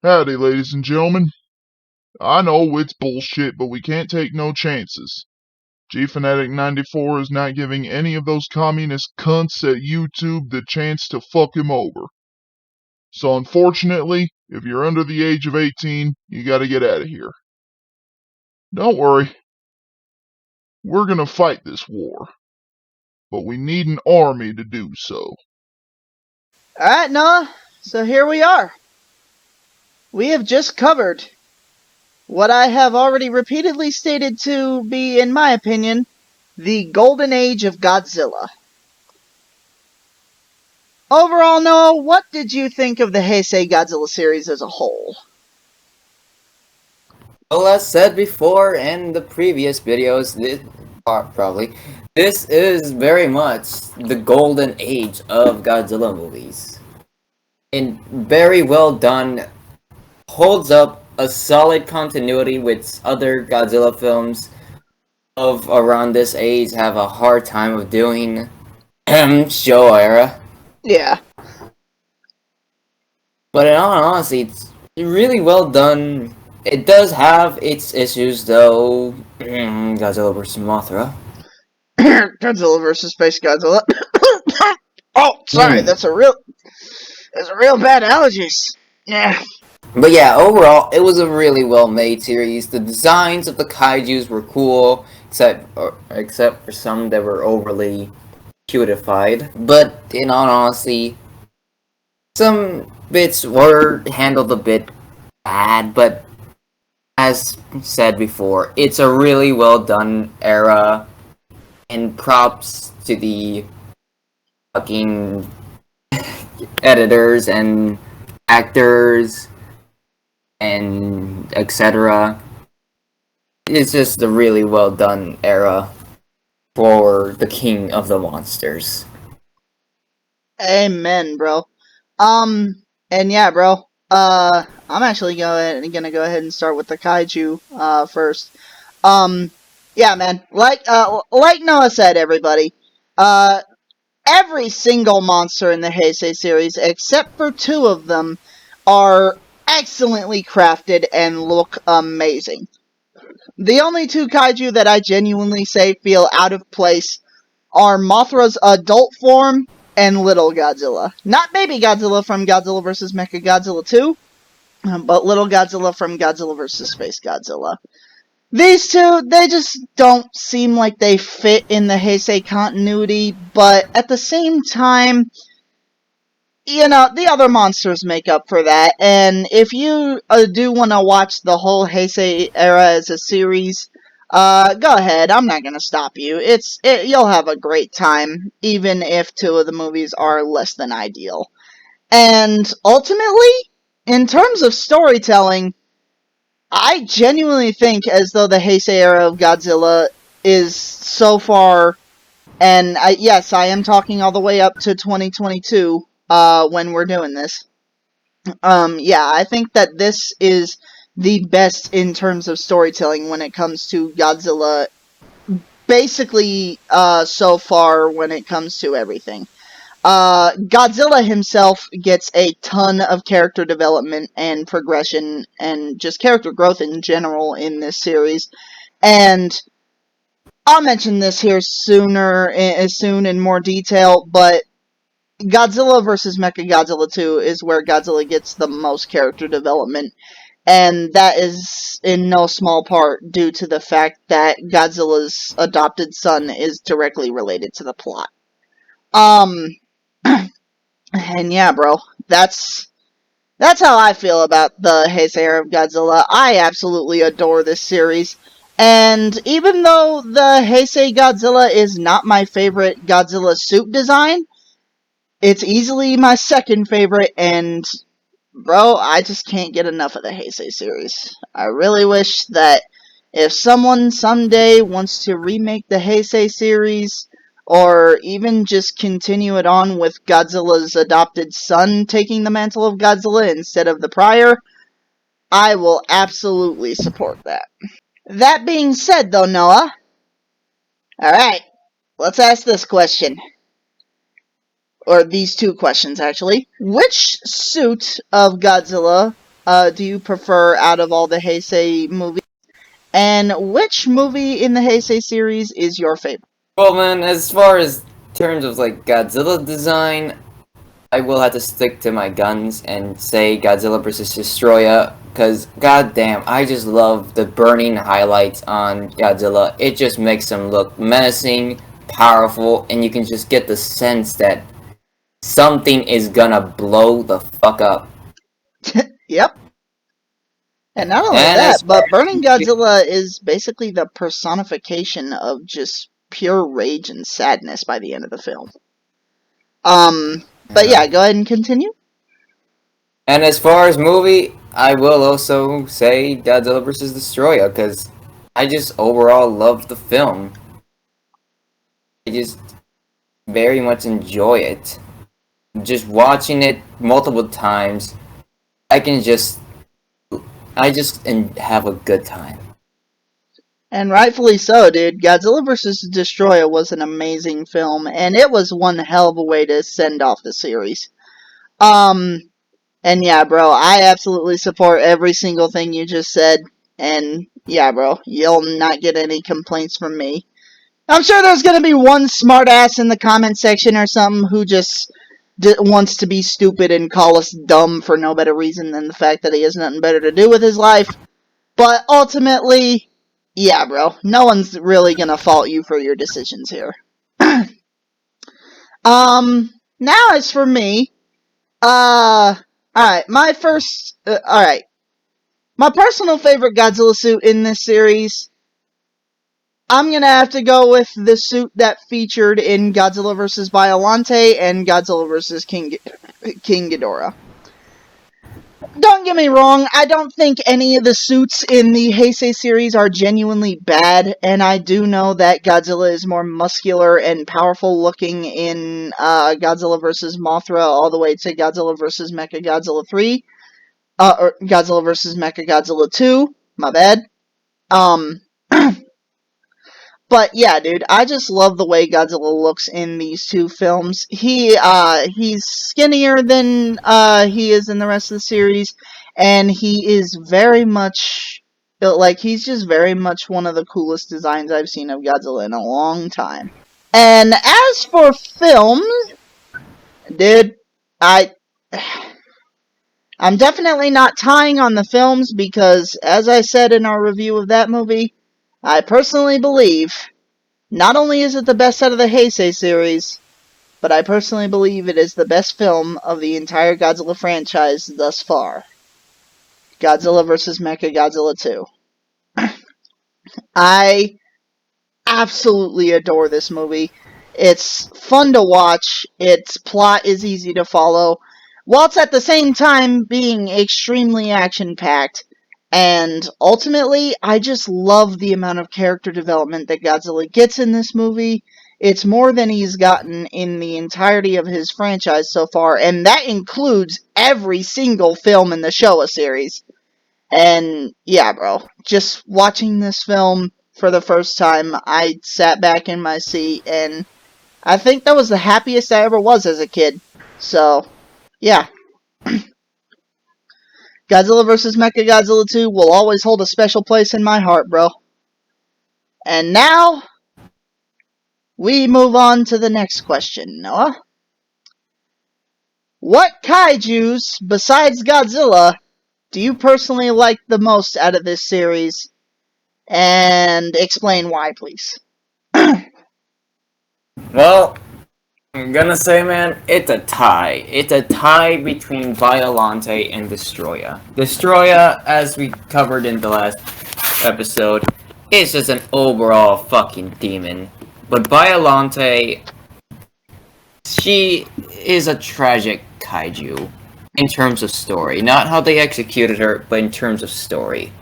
Howdy, ladies and gentlemen. I know it's bullshit, but we can't take no chances. Gfanatic 94 is not giving any of those communist cunts at YouTube the chance to fuck him over. So unfortunately, if you're under the age of 18, you gotta get out of here. Don't worry. We're gonna fight this war. But we need an army to do so. Alright, Noah, so here we are. We have just covered what I have already repeatedly stated to be, in my opinion, the golden age of Godzilla. Overall, Noah, what did you think of the Heisei Godzilla series as a whole? Well, as said before in the previous videos, this is very much the golden age of Godzilla movies. And very well done, holds up a solid continuity with other Godzilla films of around this age have a hard time of doing. Show era. Yeah. But in all honesty, it's really well done. It does have its issues though. Godzilla vs. Mothra. Godzilla vs. Space Godzilla. Oh, sorry, that's a real bad allergies. Yeah. But yeah, overall, it was a really well made series. The designs of the kaijus were cool, except for some that were overly cutified. But in all honesty, some bits were handled a bit bad, but as said before, it's a really well done era, and props to the fucking editors and actors and etc. It's just a really well done era for the king of the monsters. Amen, bro. And yeah, bro. I'm actually gonna go ahead and start with the kaiju first. Yeah, man. Like Noah said, everybody. Every single monster in the Heisei series, except for two of them, are excellently crafted and look amazing. The only two kaiju that I genuinely say feel out of place are Mothra's adult form and Little Godzilla. Not Baby Godzilla from Godzilla vs. Mechagodzilla 2, but Little Godzilla from Godzilla vs. Space Godzilla. These two, they just don't seem like they fit in the Heisei continuity, but at the same time, you know, the other monsters make up for that, and if you do want to watch the whole Heisei era as a series, go ahead, I'm not gonna stop you. You'll have a great time, even if two of the movies are less than ideal. And ultimately, in terms of storytelling, I genuinely think as though the Heisei era of Godzilla is so far, and yes, I am talking all the way up to 2022, when we're doing this. Yeah, I think that this is the best in terms of storytelling when it comes to Godzilla, basically, so far when it comes to everything. Godzilla himself gets a ton of character development and progression and just character growth in general in this series. And I'll mention this here soon in more detail, but Godzilla vs. Mechagodzilla 2 is where Godzilla gets the most character development, and that is in no small part due to the fact that Godzilla's adopted son is directly related to the plot. Um, and yeah, bro, that's how I feel about the Heisei Era of Godzilla. I absolutely adore this series. And even though the Heisei Godzilla is not my favorite Godzilla suit design, it's easily my second favorite, and bro, I just can't get enough of the Heisei series. I really wish that if someone someday wants to remake the Heisei series, or even just continue it on with Godzilla's adopted son taking the mantle of Godzilla instead of the prior, I will absolutely support that. That being said, though, Noah, alright, let's ask this question. Or these two questions, actually. Which suit of Godzilla do you prefer out of all the Heisei movies? And which movie in the Heisei series is your favorite? Well, man, as far as terms of like Godzilla design, I will have to stick to my guns and say Godzilla vs. Destroya, because goddamn, I just love the burning highlights on Godzilla. It just makes him look menacing, powerful, and you can just get the sense that something is gonna blow the fuck up. Yep. And not only And as that, far but Burning Godzilla is basically the personification of just pure rage and sadness by the end of the film. But yeah, go ahead and continue. as movie, I will also say Godzilla vs. Destroya, because I just overall love the film. I just very much enjoy it. Just watching it multiple times, I can just have a good time. And rightfully so, dude. Godzilla vs. Destroyer was an amazing film, and it was one hell of a way to send off the series. And yeah, bro, I absolutely support every single thing you just said. And yeah, bro, you'll not get any complaints from me. I'm sure there's gonna be one smartass in the comment section or something who just wants to be stupid and call us dumb for no better reason than the fact that he has nothing better to do with his life. But ultimately, yeah, bro, no one's really gonna fault you for your decisions here. Now as for me, alright, alright. My personal favorite Godzilla suit in this series, I'm gonna have to go with the suit that featured in Godzilla vs. Biollante and Godzilla vs. King Ghidorah. Don't get me wrong, I don't think any of the suits in the Heisei series are genuinely bad, and I do know that Godzilla is more muscular and powerful looking in Godzilla vs. Mothra all the way to Godzilla vs. Mechagodzilla 3, or Godzilla vs. Mechagodzilla 2, my bad. But yeah, dude, I just love the way Godzilla looks in these two films. He's skinnier than he is in the rest of the series, and he is very much he's just very much one of the coolest designs I've seen of Godzilla in a long time. And as for films, dude, I I'm definitely not tying on the films because, as I said in our review of that movie, I personally believe not only is it the best out of the Heisei series, but I personally believe it is the best film of the entire Godzilla franchise thus far. Godzilla vs. Mechagodzilla 2. I absolutely adore this movie. It's fun to watch, its plot is easy to follow, whilst at the same time being extremely action-packed. And ultimately, I just love the amount of character development that Godzilla gets in this movie. It's more than he's gotten in the entirety of his franchise so far, and that includes every single film in the Showa series. And yeah, bro, just watching this film for the first time, I sat back in my seat, and I think that was the happiest I ever was as a kid. So, yeah. Godzilla vs. Mechagodzilla 2 will always hold a special place in my heart, bro. And now, we move on to the next question, Noah. What kaijus, besides Godzilla, do you personally like the most out of this series? And explain why, please. Well, I'm gonna say, man, it's a tie. It's a tie between Violante and Destroya. Destroya, as we covered in the last episode, is just an overall fucking demon. But Violante, she is a tragic kaiju in terms of story. Not how they executed her, but in terms of story.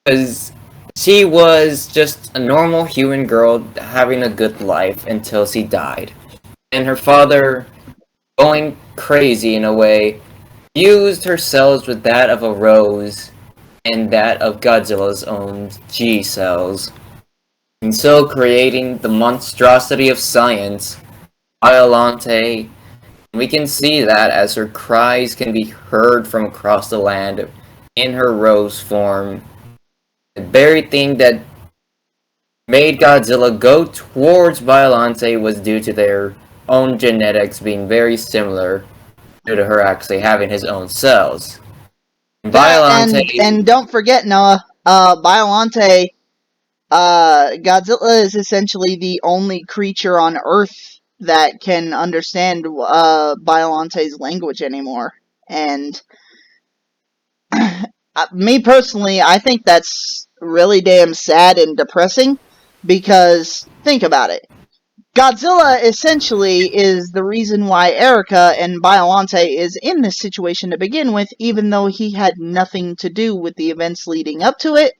Because she was just a normal human girl having a good life until she died. And her father, going crazy in a way, fused her cells with that of a rose and that of Godzilla's own G cells, and so creating the monstrosity of science, Violante. We can see that as her cries can be heard from across the land, in her rose form. The very thing that made Godzilla go towards Biollante was due to their own genetics being very similar, due to her actually having his own cells. Biollante, And don't forget, Noah, Biollante, Godzilla is essentially the only creature on Earth that can understand Biollante's language anymore. And me personally, I think that's really damn sad and depressing, because think about it. Godzilla essentially is the reason why Erica and Biollante is in this situation to begin with, even though he had nothing to do with the events leading up to it.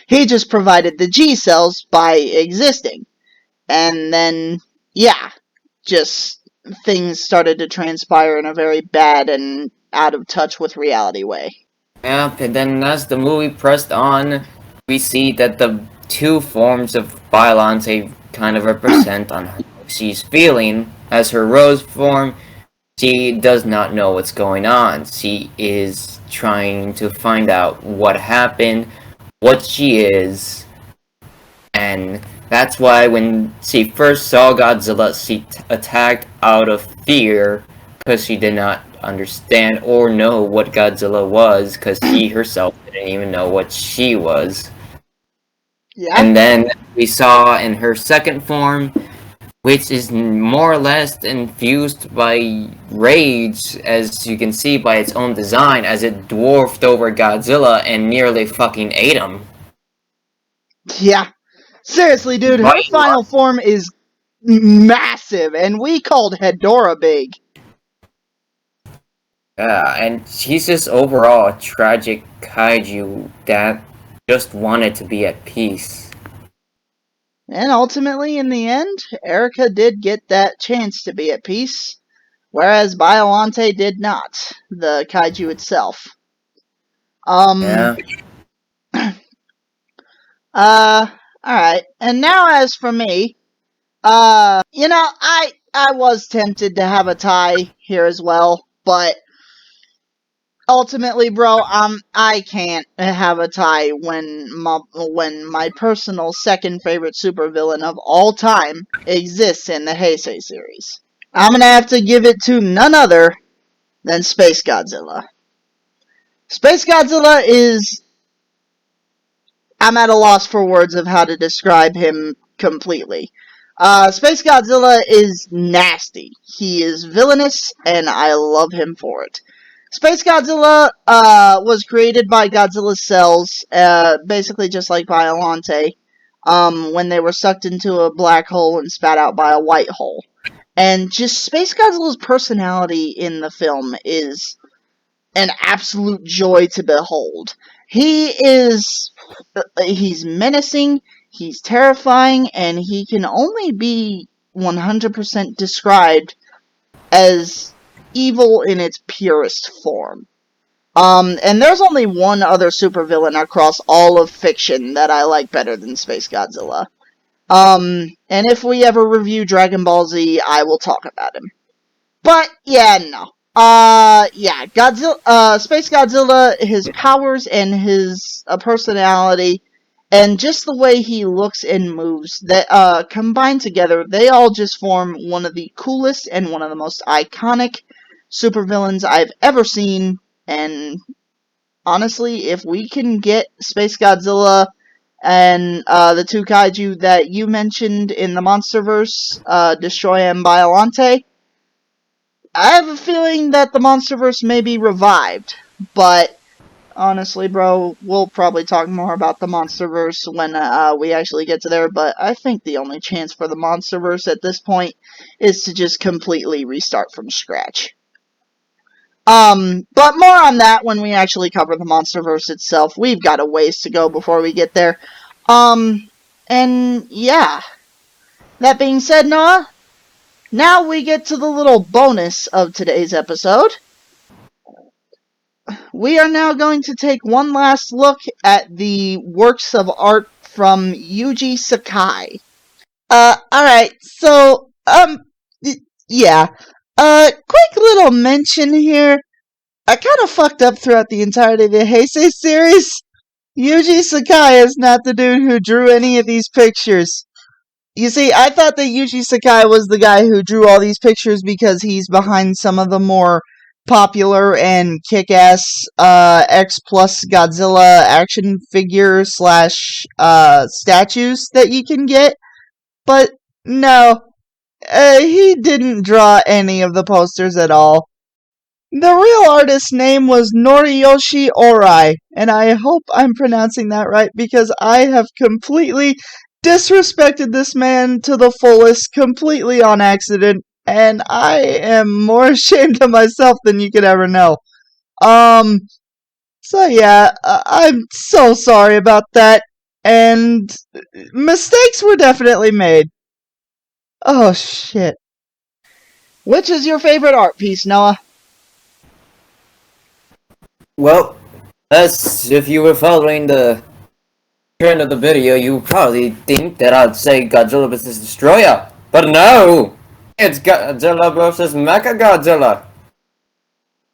He just provided the G cells by existing. And then, yeah, just things started to transpire in a very bad and out of touch with reality way. yep, and then as the movie pressed on, we see that the two forms of Biollante kind of represent on how she's feeling. As her rose form, she does not know what's going on. She is trying to find out what happened, what she is, and that's why when she first saw Godzilla, she attacked out of fear because she did not understand or know what Godzilla was, because she herself didn't even know what she was. Yeah. And then we saw in her second form, which is more or less infused by rage, as you can see by its own design, as it dwarfed over Godzilla and nearly fucking ate him. Yeah. Seriously, dude, her By final form is massive, and we called Hedorah big. Yeah, and she's just overall a tragic kaiju that just wanted to be at peace. And ultimately, in the end, Erica did get that chance to be at peace, whereas Biollante did not, the kaiju itself. Yeah. Alright. And now as for me, I was tempted to have a tie here as well, but ultimately, bro, I can't have a tie when my personal second favorite supervillain of all time exists in the Heisei series. I'm gonna have to give it to none other than Space Godzilla. Space Godzilla is... I'm at a loss for words of how to describe him completely. Space Godzilla is nasty. He is villainous, and I love him for it. Space Godzilla was created by Godzilla's cells, basically just like Biollante, when they were sucked into a black hole and spat out by a white hole. And just Space Godzilla's personality in the film is an absolute joy to behold. He's menacing, he's terrifying, and he can only be 100% described as evil in its purest form. And there's only one other supervillain across all of fiction that I like better than Space Godzilla. And if we ever review Dragon Ball Z, I will talk about him. But, yeah, no. Godzilla, Space Godzilla, his powers and his personality, and just the way he looks and moves, that combined together, they all just form one of the coolest and one of the most iconic supervillains I've ever seen. And honestly, if we can get Space Godzilla and the two kaiju that you mentioned in the MonsterVerse, Destroy and Biollante, I have a feeling that the MonsterVerse may be revived, but honestly, bro, we'll probably talk more about the MonsterVerse when we actually get to there, but I think the only chance for the MonsterVerse at this point is to just completely restart from scratch. But more on that when we actually cover the MonsterVerse itself. We've got a ways to go before we get there. And yeah. That being said, Noah, now we get to the little bonus of today's episode. We are now going to take one last look at the works of art from Yuji Sakai. Alright, so, yeah. Quick little mention here. I kind of fucked up throughout the entirety of the Heisei series. Yuji Sakai is not the dude who drew any of these pictures. You see, I thought that Yuji Sakai was the guy who drew all these pictures because he's behind some of the more popular and kick-ass X plus Godzilla action figure slash statues that you can get. But no, he didn't draw any of the posters at all. The real artist's name was Noriyoshi Orai, and I hope I'm pronouncing that right because I have completely disrespected this man to the fullest, completely on accident, and I am more ashamed of myself than you could ever know. So yeah, I'm so sorry about that, and mistakes were definitely made. Oh shit. Which is your favorite art piece, Noah? Well, if you were following the trend of the video, you probably think that I'd say Godzilla vs. Destroyer. But no! It's Godzilla vs. Mechagodzilla.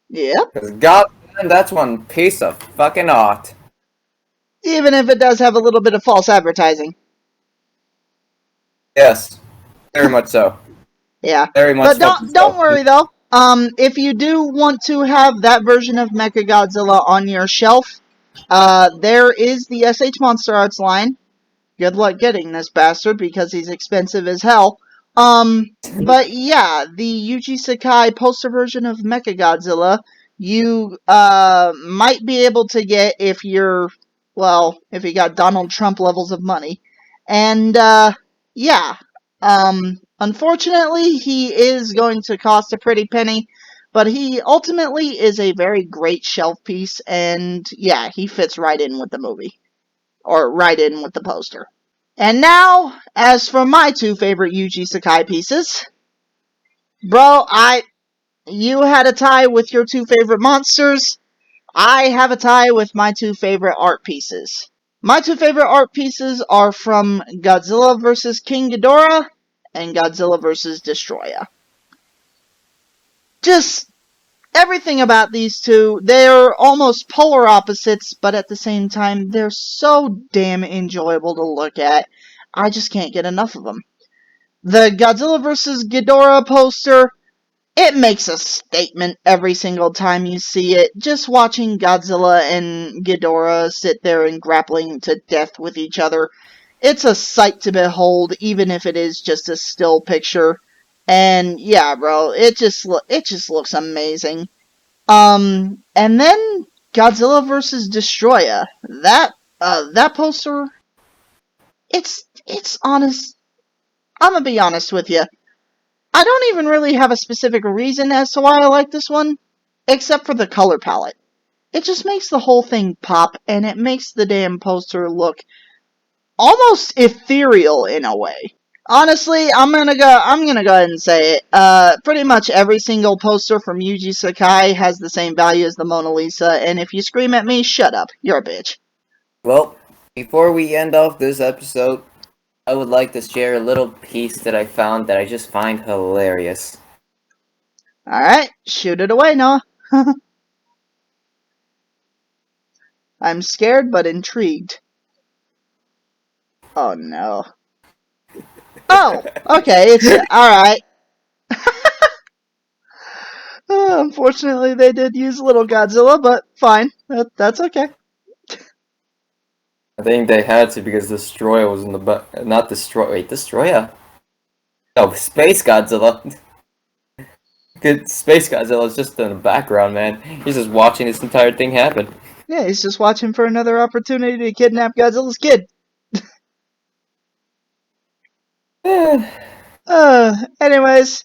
Yep. Because goddamn, that's one piece of fucking art. Even if it does have a little bit of false advertising. Yes. Very much so. Yeah. Very much But don't worry though. If you do want to have that version of Mechagodzilla on your shelf, there is the SH Monster Arts line. Good luck getting this bastard because he's expensive as hell. But yeah, the Yuji Sakai poster version of Mechagodzilla, you might be able to get if you're, well, if you got Donald Trump levels of money. And yeah, unfortunately, he is going to cost a pretty penny, but he ultimately is a very great shelf piece, and yeah, he fits right in with the movie. Or right in with the poster. And now, as for my two favorite Yuji Sakai pieces, bro, you had a tie with your two favorite monsters. I have a tie with my two favorite art pieces. My two favorite art pieces are from Godzilla vs. King Ghidorah and Godzilla vs. Destroyer. Just everything about these two, they're almost polar opposites, but at the same time, they're so damn enjoyable to look at. I just can't get enough of them. The Godzilla vs. Ghidorah poster, it makes a statement every single time you see it. Just watching Godzilla and Ghidorah sit there and grappling to death with each other, it's a sight to behold, even if it is just a still picture. And yeah, bro, it just looks amazing. And then Godzilla vs. Destroyer. That poster, it's honest. I'm gonna be honest with you. I don't even really have a specific reason as to why I like this one, except for the color palette. It just makes the whole thing pop, and it makes the damn poster look almost ethereal in a way. Honestly, I'm gonna go ahead and say it. Pretty much every single poster from Yuji Sakai has the same value as the Mona Lisa, and if you scream at me, shut up. You're a bitch. Well, before we end off this episode, I would like to share a little piece that I found that I just find hilarious. Alright, shoot it away, Noah. I'm scared but intrigued. Oh no. Oh, okay, it's alright. Unfortunately, they did use Little Godzilla, but fine. That's okay. I think they had to because Destroyer was in the back. Not Destroyer. Wait, Destroyer? No, Space Godzilla. Good Space Godzilla's just in the background, man. He's just watching this entire thing happen. Yeah, he's just watching for another opportunity to kidnap Godzilla's kid. Anyways,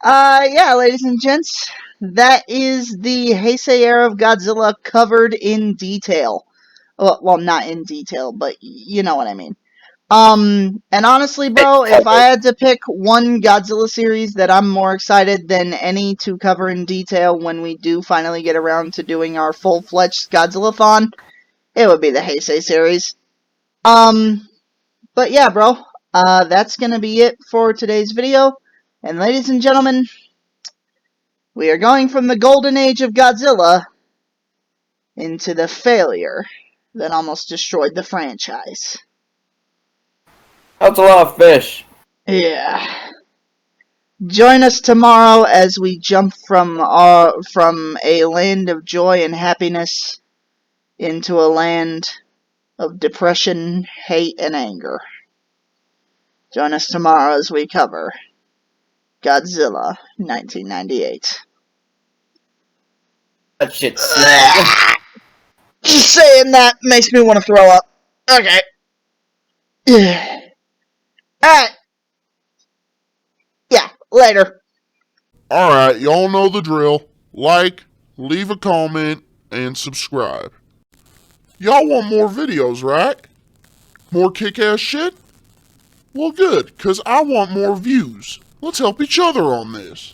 yeah, ladies and gents, that is the Heisei Era of Godzilla covered in detail. Well, not in detail, but you know what I mean. And honestly, bro, if I had to pick one Godzilla series that I'm more excited than any to cover in detail when we do finally get around to doing our full-fledged Godzillathon, it would be the Heisei series. But yeah, bro, that's gonna be it for today's video. And ladies and gentlemen, We are going from the golden age of Godzilla into the failure that almost destroyed the franchise. That's a lot of fish. Yeah. Join us tomorrow as we jump from a land of joy and happiness into a land of depression, hate, and anger. Join us tomorrow as we cover Godzilla 1998. That shit slapped. Just saying that makes me want to throw up. Okay. Alright. Yeah, later. Alright, y'all know the drill. Like, leave a comment, and subscribe. Y'all want more videos, right? More kick-ass shit? Well, good, because I want more views. Let's help each other on this.